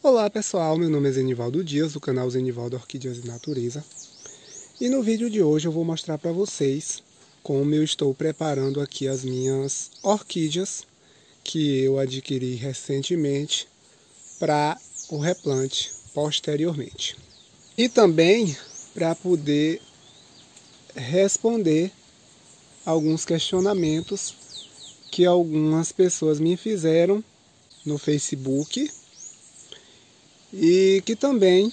Olá pessoal, meu nome é Zenivaldo Dias, do canal Zenivaldo Orquídeas e Natureza. E no vídeo de hoje eu vou mostrar para vocês como eu estou preparando aqui as minhas orquídeas que eu adquiri recentemente para o replante posteriormente. E também para poder responder alguns questionamentos que algumas pessoas me fizeram no Facebook e que também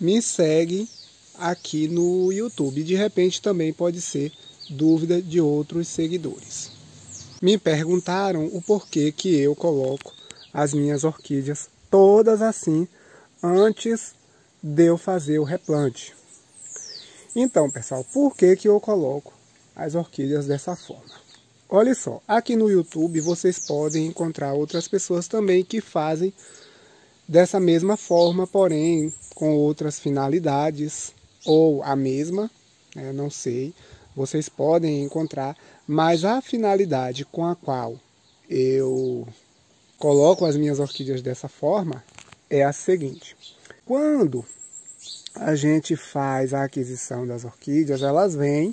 me seguem aqui no YouTube. De repente também pode ser dúvida de outros seguidores. Me perguntaram o porquê que eu coloco as minhas orquídeas todas assim antes de eu fazer o replante. Então, pessoal, por que que eu coloco as orquídeas dessa forma? Olha só, aqui no YouTube vocês podem encontrar outras pessoas também que fazem dessa mesma forma, porém com outras finalidades, ou a mesma, não sei, vocês podem encontrar, mas a finalidade com a qual eu coloco as minhas orquídeas dessa forma é a seguinte: quando a gente faz a aquisição das orquídeas, elas vêm,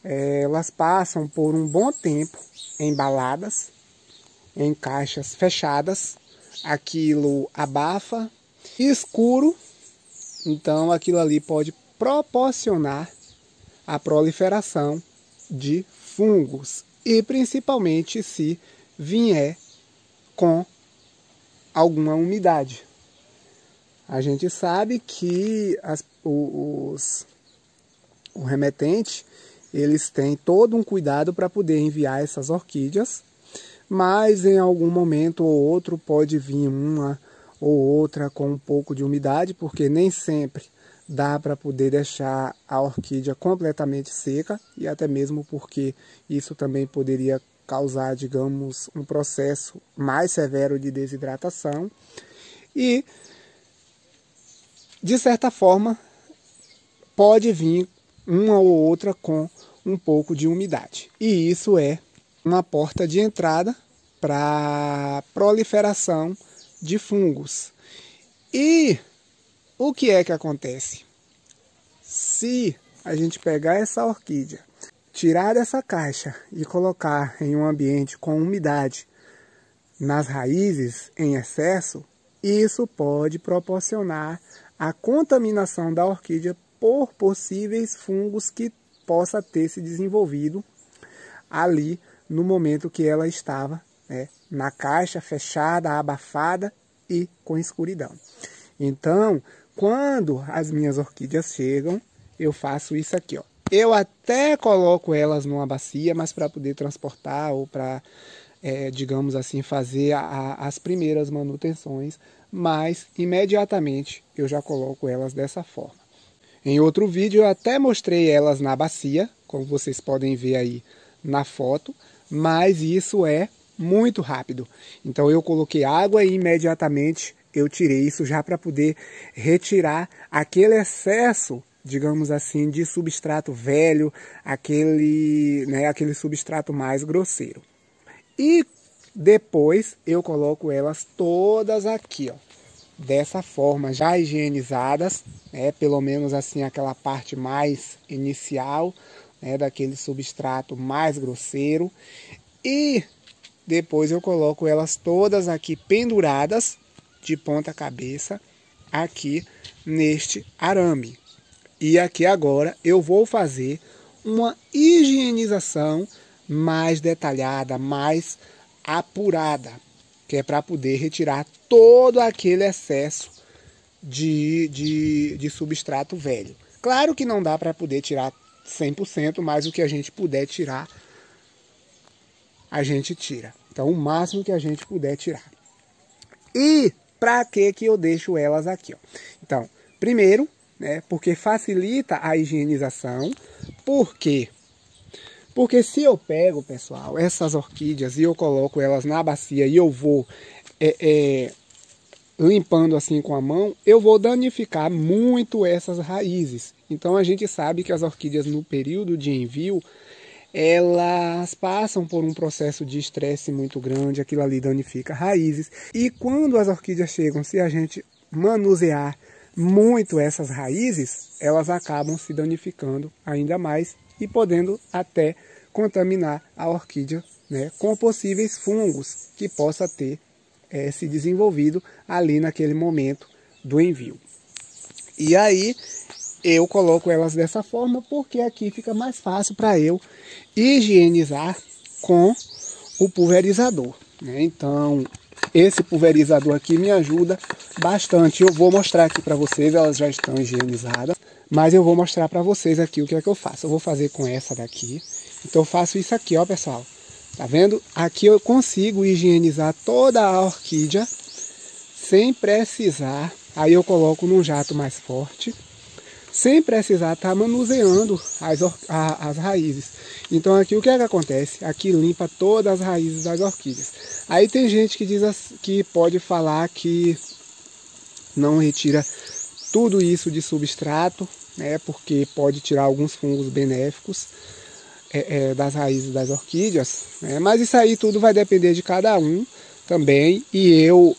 elas passam por um bom tempo embaladas, em caixas fechadas, aquilo abafa, escuro, então aquilo ali pode proporcionar a proliferação de fungos, e principalmente se vier com alguma umidade. A gente sabe que o remetente, eles têm todo um cuidado para poder enviar essas orquídeas, mas em algum momento ou outro pode vir uma ou outra com um pouco de umidade, porque nem sempre dá para poder deixar a orquídea completamente seca, e até mesmo porque isso também poderia causar, digamos, um processo mais severo de desidratação. E, de certa forma, pode vir uma ou outra com um pouco de umidade. E isso é uma porta de entrada para proliferação de fungos. E o que é que acontece? Se a gente pegar essa orquídea, tirar dessa caixa e colocar em um ambiente com umidade nas raízes em excesso, isso pode proporcionar a contaminação da orquídea por possíveis fungos que possa ter se desenvolvido ali no momento que ela estava na caixa fechada, abafada e com escuridão. Então, quando as minhas orquídeas chegam, eu faço isso aqui, ó. Eu até coloco elas numa bacia, mas para poder transportar ou para, digamos assim, fazer as primeiras manutenções, mas imediatamente eu já coloco elas dessa forma. Em outro vídeo eu até mostrei elas na bacia, como vocês podem ver aí na foto, mas isso é muito rápido. Então eu coloquei água e imediatamente eu tirei isso já para poder retirar aquele excesso, digamos assim, de substrato velho, aquele substrato mais grosseiro. E depois eu coloco elas todas aqui, ó, dessa forma, já higienizadas, pelo menos assim aquela parte mais inicial, daquele substrato mais grosseiro. E depois eu coloco elas todas aqui penduradas de ponta cabeça aqui neste arame. E aqui agora eu vou fazer uma higienização mais detalhada, mais apurada, que é para poder retirar todo aquele excesso de substrato velho. Claro que não dá para poder tirar 100%, mas o que a gente puder tirar, a gente tira. Então, o máximo que a gente puder tirar. E para que eu deixo elas aqui, ó? Então, primeiro, porque facilita a higienização. Por quê? Porque se eu pego, pessoal, essas orquídeas e eu coloco elas na bacia e eu vou limpando assim com a mão, eu vou danificar muito essas raízes. Então a gente sabe que as orquídeas no período de envio, elas passam por um processo de estresse muito grande, aquilo ali danifica raízes. E quando as orquídeas chegam, se a gente manusear muito essas raízes, elas acabam se danificando ainda mais e podendo até contaminar a orquídea, né, com possíveis fungos que possa ter se desenvolvido ali naquele momento do envio. E aí eu coloco elas dessa forma porque aqui fica mais fácil para eu higienizar com o pulverizador, né? Então esse pulverizador aqui me ajuda bastante. Eu vou mostrar aqui para vocês, elas já estão higienizadas, mas eu vou mostrar para vocês aqui o que é que eu faço. Eu vou fazer com essa daqui. Então eu faço isso aqui, ó, pessoal. Tá vendo? Aqui eu consigo higienizar toda a orquídea sem precisar. Aí eu coloco num jato mais forte, sem precisar estar manuseando as raízes. Então aqui o que é que acontece? Aqui limpa todas as raízes das orquídeas. Aí tem gente que diz que pode falar que não retira tudo isso de substrato, né, porque pode tirar alguns fungos benéficos das raízes das orquídeas, né, mas isso aí tudo vai depender de cada um também, e eu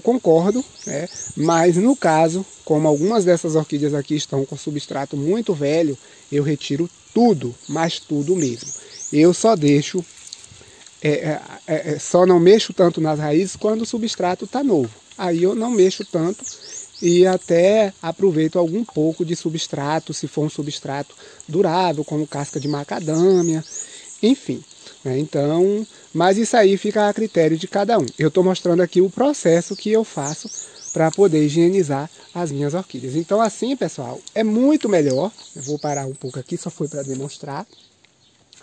concordo, né, mas no caso, como algumas dessas orquídeas aqui estão com substrato muito velho, eu retiro tudo, mas tudo mesmo. Eu só deixo, só não mexo tanto nas raízes quando o substrato está novo. Aí eu não mexo tanto e até aproveito algum pouco de substrato, se for um substrato durável, como casca de macadâmia, enfim. Então, mas isso aí fica a critério de cada um. Eu estou mostrando aqui o processo que eu faço para poder higienizar as minhas orquídeas. Então assim, pessoal, é muito melhor. Eu vou parar um pouco aqui, só foi para demonstrar.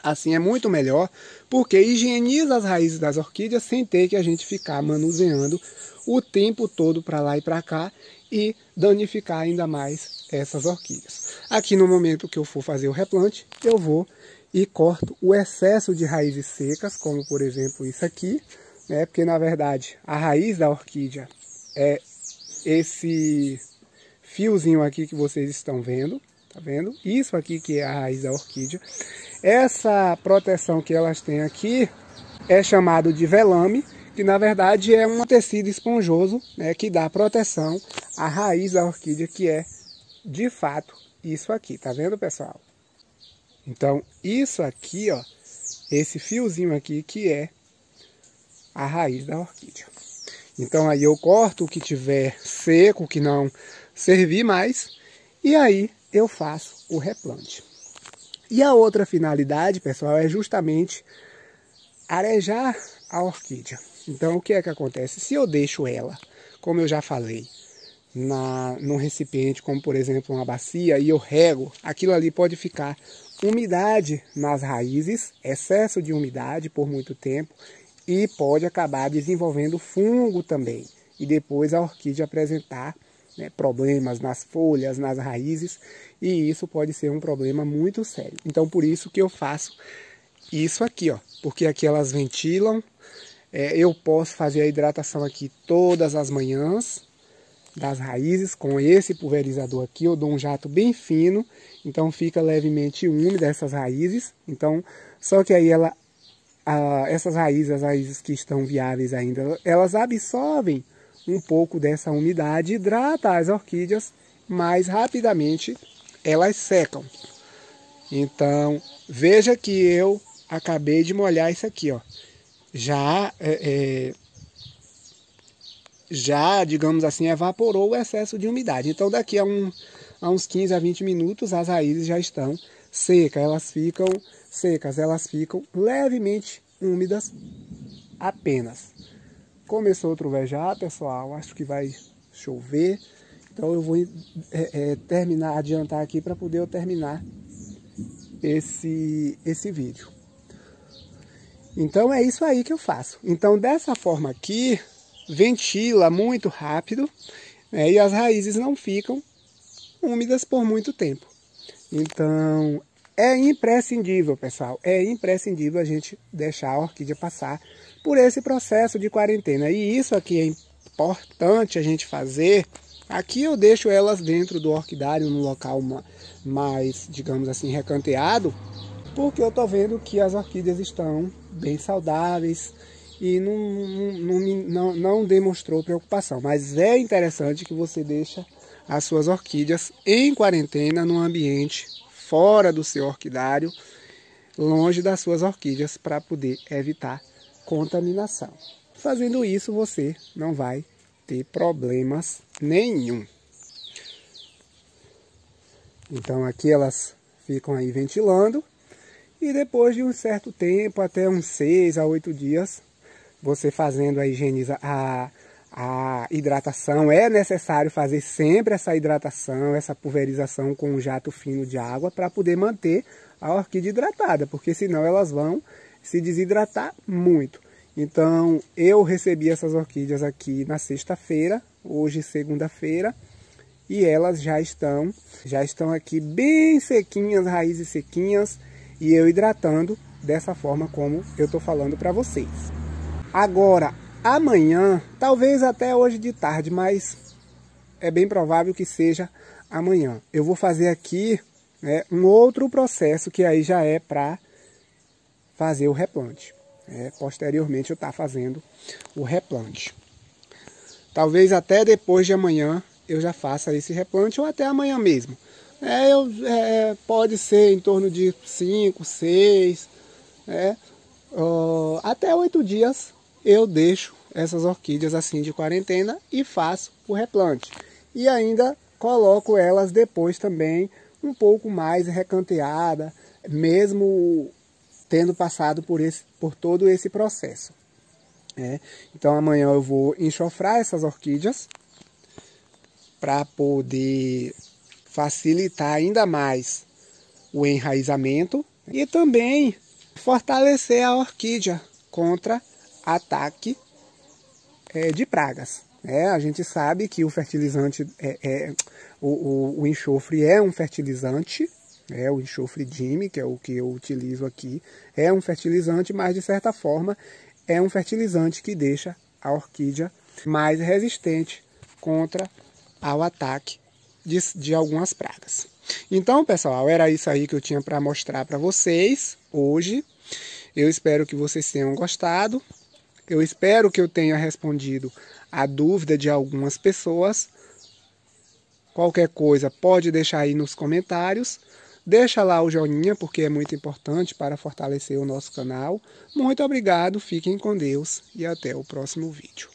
Assim é muito melhor, porque higieniza as raízes das orquídeas sem ter que a gente ficar manuseando o tempo todo para lá e para cá e danificar ainda mais essas orquídeas. Aqui no momento que eu for fazer o replante, eu vou e corto o excesso de raízes secas, como por exemplo isso aqui, né? Porque na verdade a raiz da orquídea é esse fiozinho aqui que vocês estão vendo, tá vendo? Isso aqui que é a raiz da orquídea. Essa proteção que elas têm aqui é chamado de velame, que na verdade é um tecido esponjoso, né, que dá proteção à raiz da orquídea, que é de fato isso aqui, tá vendo, pessoal? Então isso aqui, ó, esse fiozinho aqui que é a raiz da orquídea. Então aí eu corto o que tiver seco, que não servir mais, e aí eu faço o replante. E a outra finalidade, pessoal, é justamente arejar a orquídea. Então o que é que acontece? Se eu deixo ela, como eu já falei, num recipiente, como por exemplo uma bacia, e eu rego, aquilo ali pode ficar umidade nas raízes, excesso de umidade por muito tempo, e pode acabar desenvolvendo fungo também. E depois a orquídea apresentar, né, problemas nas folhas, nas raízes, e isso pode ser um problema muito sério. Então por isso que eu faço isso aqui, ó, porque aqui elas ventilam. Eu posso fazer a hidratação aqui todas as manhãs das raízes com esse pulverizador aqui. Eu dou um jato bem fino, então fica levemente úmida essas raízes. Então, só que aí essas raízes, as raízes que estão viáveis ainda, elas absorvem um pouco dessa umidade, hidrata as orquídeas, mas rapidamente elas secam. Então, veja que eu acabei de molhar isso aqui, ó. Já, digamos assim, evaporou o excesso de umidade. Então daqui a uns 15 a 20 minutos as raízes já estão secas, elas ficam levemente úmidas apenas. Começou a trovejar, pessoal, acho que vai chover, então eu vou adiantar aqui para poder eu terminar esse vídeo. Então é isso aí que eu faço. Então dessa forma aqui, ventila muito rápido, né, e as raízes não ficam úmidas por muito tempo. Então é imprescindível, pessoal, é imprescindível a gente deixar a orquídea passar por esse processo de quarentena. E isso aqui é importante a gente fazer. Aqui eu deixo elas dentro do orquidário, num local mais, digamos assim, recanteado, porque eu estou vendo que as orquídeas estão bem saudáveis e não demonstrou preocupação. Mas é interessante que você deixe as suas orquídeas em quarentena, num ambiente fora do seu orquidário, longe das suas orquídeas, para poder evitar contaminação. Fazendo isso, você não vai ter problemas nenhum. Então aqui elas ficam aí ventilando e depois de um certo tempo, até uns 6 a 8 dias, você fazendo a hidratação. É necessário fazer sempre essa hidratação, essa pulverização com um jato fino de água para poder manter a orquídea hidratada, porque senão elas vão se desidratar muito. Então eu recebi essas orquídeas aqui na sexta-feira, hoje segunda-feira, e elas já estão aqui bem sequinhas, raízes sequinhas, e eu hidratando dessa forma como eu estou falando para vocês. Agora, amanhã, talvez até hoje de tarde, mas é bem provável que seja amanhã, eu vou fazer aqui, né, um outro processo que aí já é para fazer o replante. Posteriormente eu estou fazendo o replante. Talvez até depois de amanhã eu já faça esse replante, ou até amanhã mesmo. Pode ser em torno de 5, 6, até 8 dias eu deixo essas orquídeas assim de quarentena e faço o replante. E ainda coloco elas depois também um pouco mais recanteada, mesmo tendo passado por todo esse processo. Então amanhã eu vou enxofrar essas orquídeas para poder facilitar ainda mais o enraizamento e também fortalecer a orquídea contra ataque de pragas. A gente sabe que o fertilizante, o enxofre é um fertilizante, o enxofre DIM, que é o que eu utilizo aqui, é um fertilizante, mas de certa forma é um fertilizante que deixa a orquídea mais resistente contra ao ataque de algumas pragas. Então, pessoal, era isso aí que eu tinha para mostrar para vocês hoje. Eu espero que vocês tenham gostado. Eu espero que eu tenha respondido a dúvida de algumas pessoas. Qualquer coisa pode deixar aí nos comentários. Deixa lá o joinha, porque é muito importante para fortalecer o nosso canal. Muito obrigado, fiquem com Deus e até o próximo vídeo.